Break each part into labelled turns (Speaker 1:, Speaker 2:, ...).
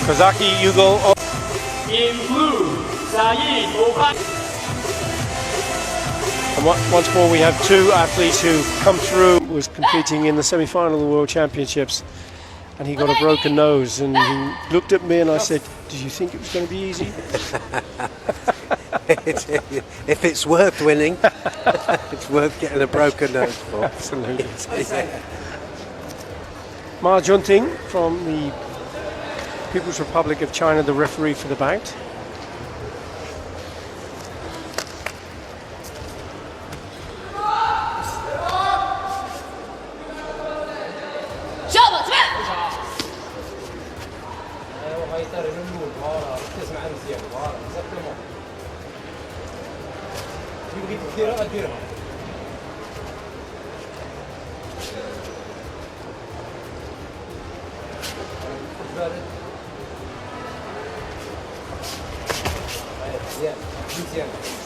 Speaker 1: Kozaki, Yugo.
Speaker 2: In blue, Oubaya.
Speaker 1: And once more we have two athletes who come through. Was competing in the semi-final of the World Championships, and he got a broken nose, and he looked at me and I said, "Did you think it was going to be easy?"
Speaker 3: If it's worth winning, it's worth getting a broken nose for.
Speaker 1: Absolutely. Ma Junting from the People's Republic of China, the referee for the bout.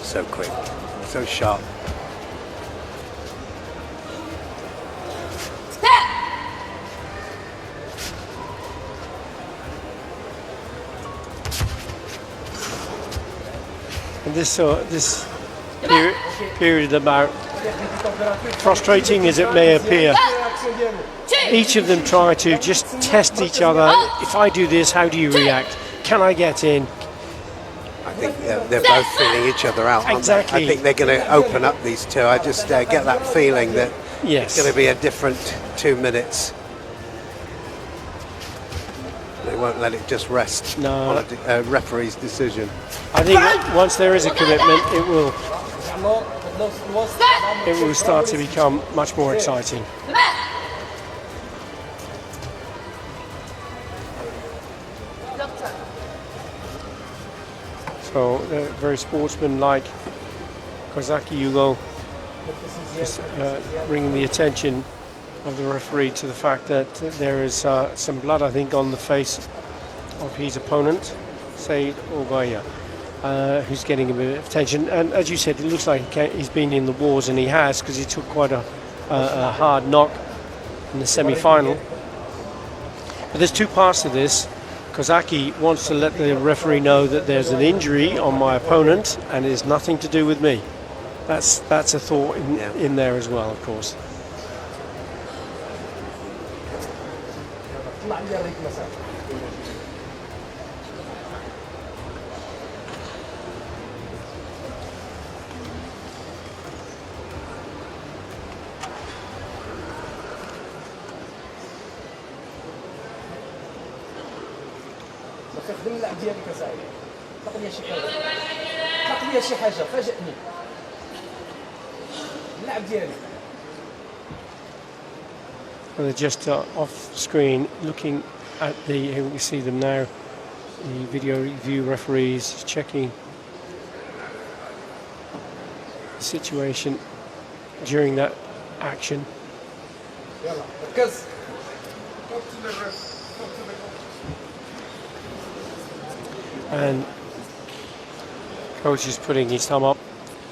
Speaker 3: So quick, so sharp.
Speaker 1: And this period about frustrating as it may appear, each of them try to just test each other. If I do this, how do you react? Can I get in?
Speaker 3: I think they're both feeling each other out.
Speaker 1: Exactly.
Speaker 3: I think they're going to open up, these two. I just get that feeling that
Speaker 1: yes,
Speaker 3: it's going to be a different 2 minutes. They won't let it just rest on a referee's decision.
Speaker 1: I think once there is a commitment, it will start to become much more exciting. So very sportsman-like. Kozaki Yugo just bringing the attention of the referee to the fact that there is some blood, I think, on the face of his opponent, Oubaya, who's getting a bit of attention. And as you said, it looks like he's been in the wars, and he has, because he took quite a hard knock in the semi-final. But there's two parts to this. Kozaki wants to let the referee know that there's an injury on my opponent and it has nothing to do with me. That's a thought in there as well, of course.
Speaker 2: خدم اللعب ديالك اصاحبي طلق لي شي حاجه طلق لي شي حاجه فاجئني اللعب ديالك.
Speaker 1: They're just off screen looking at here we see them now, the video review referees checking the situation during that action. And coach is putting his thumb up.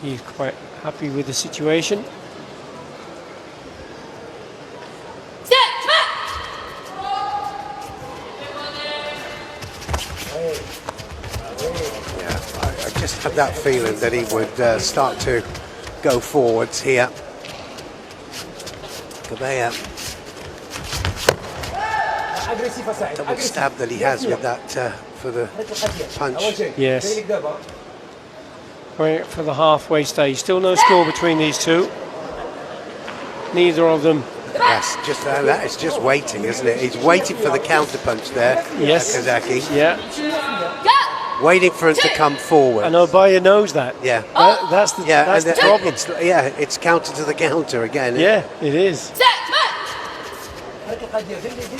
Speaker 1: He's quite happy with the situation.
Speaker 3: Yeah, I just had that feeling that he would start to go forwards here. Oubaya, double stab that he has with that for the punch.
Speaker 1: Yes. Going for the halfway stage. Still no score between these two. Neither of them.
Speaker 3: Yes, just that. It's just waiting, isn't it? He's waiting for the counter punch there.
Speaker 1: Yes.
Speaker 3: Kozaki.
Speaker 1: Yeah.
Speaker 3: Waiting for it to come forward.
Speaker 1: And Oubaya knows that.
Speaker 3: Yeah.
Speaker 1: That's the problem.
Speaker 3: It's counter to the counter again.
Speaker 1: Yeah, it is.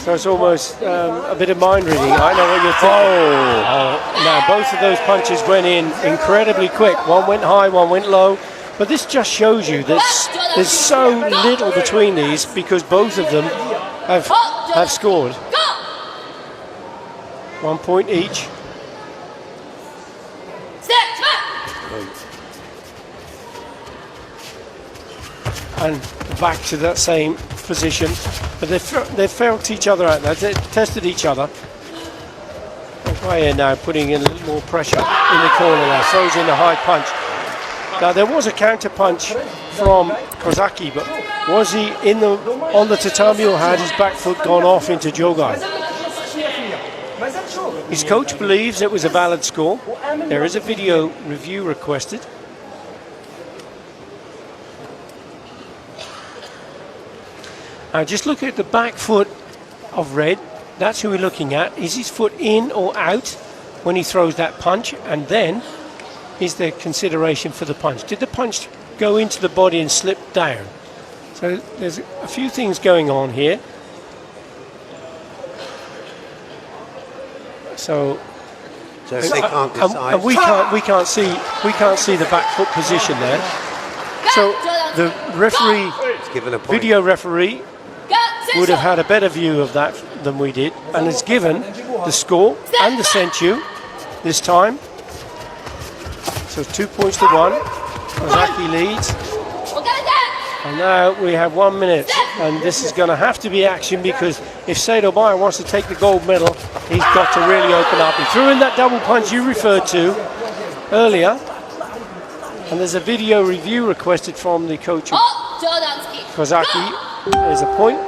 Speaker 1: So it's almost a bit of mind reading. I know what you're thinking. Oh, now both of those punches went in incredibly quick. One went high, one went low. But this just shows you that there's so little between these because both of them have scored. 1 point each. And back to that same position, but they felt each other out. They tested each other. Oubaya now putting in a little more pressure in the corner there, throws in a high punch. Now there was a counter punch from Kozaki, but was he on the tatami or had his back foot gone off into Jogai? His coach believes it was a valid score. There is a video review requested. Now just look at the back foot of Red. That's who we're looking at. Is his foot in or out when he throws that punch? And then is there consideration for the punch? Did the punch go into the body and slip down? So there's a few things going on here. So
Speaker 3: if they can't decide.
Speaker 1: and we can't see the back foot position there. So the referee,
Speaker 3: given a point.
Speaker 1: video referee, would have had a better view of that than we did, and has given the score and the senchu this time. So 2 points to 1. Kozaki leads. And now we have 1 minute, and this is going to have to be action, because if Oubaya wants to take the gold medal, he's got to really open up. He threw in that double punch you referred to earlier, and there's a video review requested from the coach of Kozaki. There's a point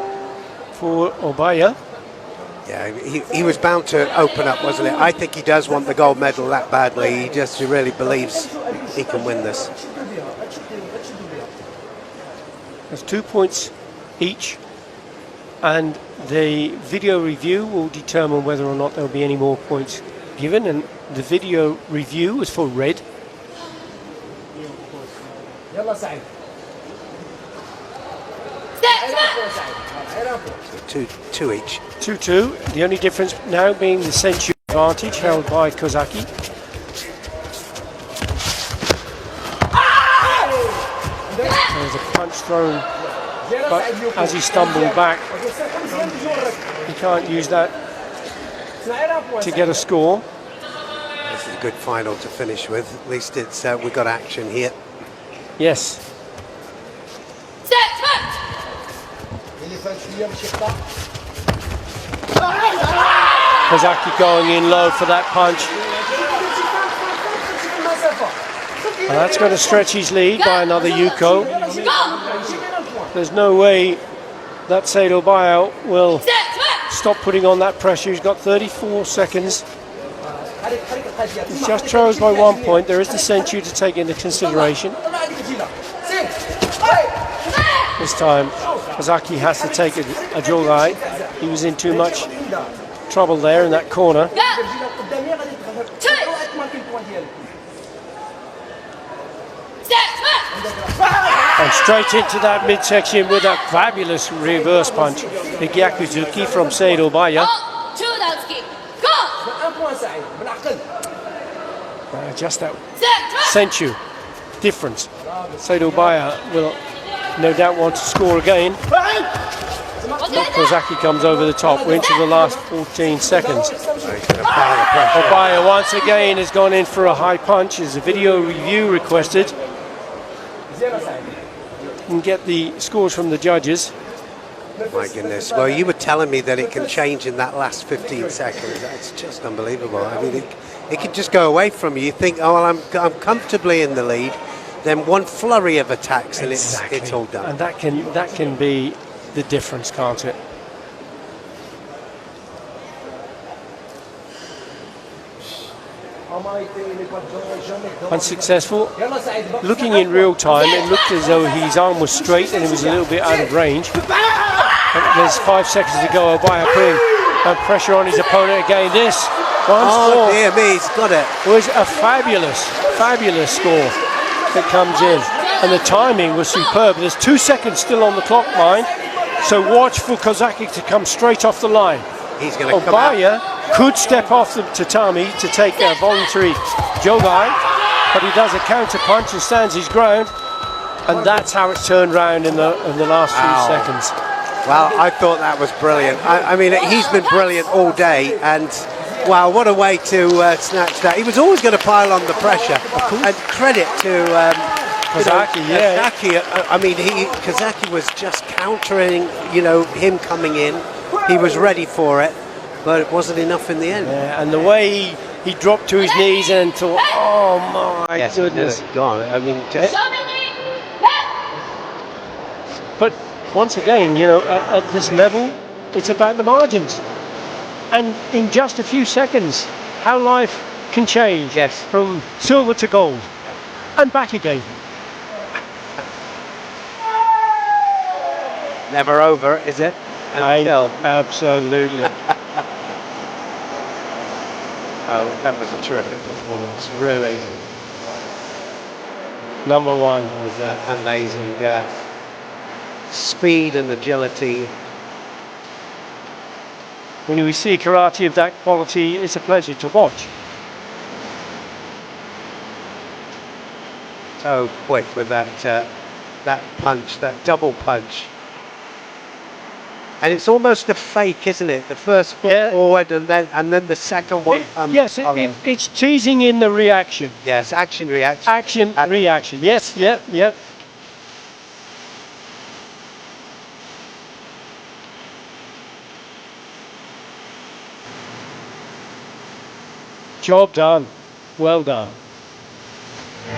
Speaker 1: for Oubaya.
Speaker 3: Yeah, he was bound to open up, wasn't it? I think he does want the gold medal that badly. He just really believes he can win this.
Speaker 1: There's 2 points each, and the video review will determine whether or not there'll be any more points given, and the video review is for Red.
Speaker 3: So two each.
Speaker 1: 2-2. The only difference now being the senchu advantage held by Kozaki. There's a punch thrown, but as he stumbled back, he can't use that to get a score.
Speaker 3: This is a good final to finish with. At least it's we got action here.
Speaker 1: Yes. Kozaki going in low for that punch. And that's going to stretch his lead by another Yugo. There's no way that Oubaya will stop putting on that pressure. He's got 34 seconds. He's just trails by 1 point. There is the senchu to take into consideration. This time, Kozaki has to take a Jogai. He was in too much trouble there in that corner. And straight into that midsection with that fabulous reverse punch. The Gyakuzuki from Oubaya. Just that senchu difference. Oubaya will no doubt want to score again. But Kozaki comes over the top. We're into the last 14 seconds. Oubaya once again has gone in for a high punch. There's a video review requested. And get the scores from the judges.
Speaker 3: My goodness. Well, you were telling me that it can change in that last 15 seconds. That's just unbelievable. I mean, it could just go away from you. You think, oh, well, I'm comfortably in the lead. Then one flurry of attacks and it's all done.
Speaker 1: And that can be the difference, can't it? Unsuccessful. Looking in real time, it looked as though his arm was straight and it was a little bit out of range. And there's 5 seconds to go. Oubaya putting pressure on his opponent again. This one score,
Speaker 3: dear me, he's got it.
Speaker 1: Was a fabulous score that comes in. And the timing was superb. There's 2 seconds still on the clock, mind. So watch for Kozaki to come straight off the line.
Speaker 3: He's going to come
Speaker 1: Oubaya could step off the tatami to take a voluntary Jogai, but he does a counter punch and stands his ground, and that's how it's turned around in the last few seconds.
Speaker 3: Well, I thought that was brilliant. I mean, he's been brilliant all day, and wow, what a way to snatch that. He was always going to pile on the pressure, and credit to
Speaker 1: Kozaki,
Speaker 3: Kozaki. I mean, Kozaki was just countering, him coming in. He was ready for it, but it wasn't enough in the end.
Speaker 1: Yeah, and the way he dropped to his knees and thought, oh my goodness.
Speaker 3: God, I mean,
Speaker 1: But once again, you know, at this level, it's about the margins. And in just a few seconds, how life can change.
Speaker 3: Yes.
Speaker 1: From silver to gold and back again.
Speaker 3: never over, is it? Until.
Speaker 1: Absolutely.
Speaker 3: Oh, that was a terrific performance, really.
Speaker 1: Number one.
Speaker 3: It was amazing. Speed and agility.
Speaker 1: When we see karate of that quality, it's a pleasure to watch.
Speaker 3: So quick with that punch, that double punch. And it's almost a fake, isn't it? The first foot forward and then the second one.
Speaker 1: It's teasing in the reaction.
Speaker 3: Yes, action reaction.
Speaker 1: Action, reaction. Yes, yep. Job done. Well done.